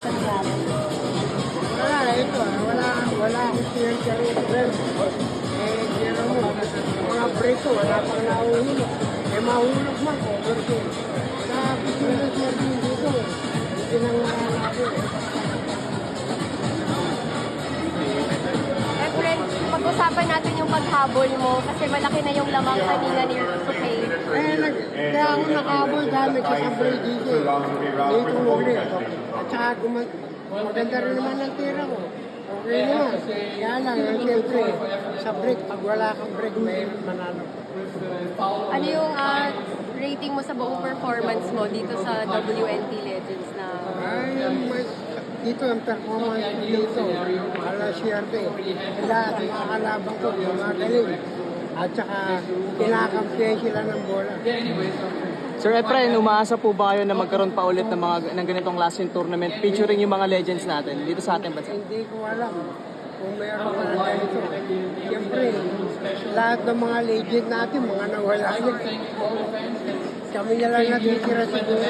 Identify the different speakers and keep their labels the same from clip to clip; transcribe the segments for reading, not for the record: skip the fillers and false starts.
Speaker 1: Wala, ito. Wala akong pinagkari. Gino mo, mga preso, wala pang nauhulog. Mahulog man ko. Kasi sa business na din dito, hindi nang natin.
Speaker 2: Friend, pag-usapan natin yung paghabol mo kasi malaki na yung lamang kanina ni Sukay.
Speaker 1: Kaya ako nakahabol dahil nagsasabray dito. Dito muli. At saka maganda rin naman ang tira ko. Okay naman. Kaya lang, siyempre, sa break, pag wala kang break, may manalo.
Speaker 2: Ano yung rating mo sa buong performance mo dito sa WNT Legends na?
Speaker 1: Dito ang performance ko dito, alas siyerte. Lahat ng mga kalaban ko, magaling. At saka, kinakampiyan sila ng bola.
Speaker 3: Sir Efrain, umaasa po ba kayo na magkaroon pa ulit ng ganitong last in tournament featuring yung mga legends natin dito sa ating bansa?
Speaker 1: Hindi ko alam kung mayroon pa na ganito. Siyempre, lahat ng mga legend natin, mga nawala na. Kami na lang natitira siguro.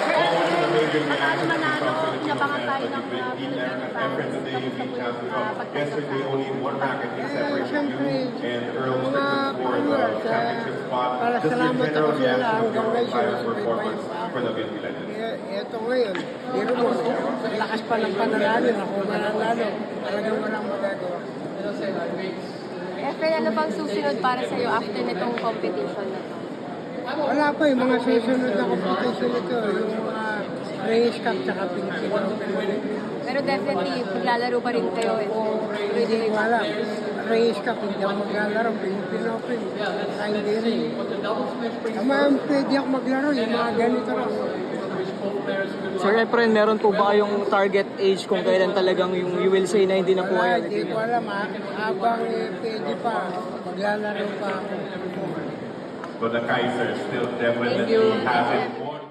Speaker 2: Paano manalo? Inabangan tayo ng Philippine fans.
Speaker 4: Yesterday, only one racket in separation
Speaker 1: Siyempre,
Speaker 4: you and Earl
Speaker 1: mga
Speaker 4: for the
Speaker 1: viewers,
Speaker 4: championship spot.
Speaker 1: para
Speaker 4: Just your
Speaker 1: salamat ako
Speaker 4: general
Speaker 1: sa ila
Speaker 4: reaction of
Speaker 1: hanggang
Speaker 4: your
Speaker 1: ngayon
Speaker 4: entire
Speaker 1: sinusubaybayan
Speaker 4: performance
Speaker 1: pa ako.
Speaker 4: for the Philippine Legends.
Speaker 1: Ito ngayon, pero mo, lakas pa ng panalalo, ako manalalo, talagang walang magagawa.
Speaker 2: Efren, ano bang susunod para sa'yo after nitong competition na to?
Speaker 1: Wala pa yung mga susunod na competition ito, yung mga race cup tsaka Philippine Open.
Speaker 2: Pero definitely, maglalaro pa rin kayo.
Speaker 1: Hindi ko alam. Race cup, hindi ako maglalaro. Philippine Open, hindi rin. Pwede ako maglaro, yung mga ganito lang.
Speaker 3: Sir Efrain, meron po ba yung target age kung kailan talagang yung you will say na hindi na po
Speaker 1: Wala,
Speaker 3: kayo?
Speaker 1: hindi ko alam. Habang pwede pa, maglalaro pa ako.
Speaker 4: But the Kaiser still definitely have it won.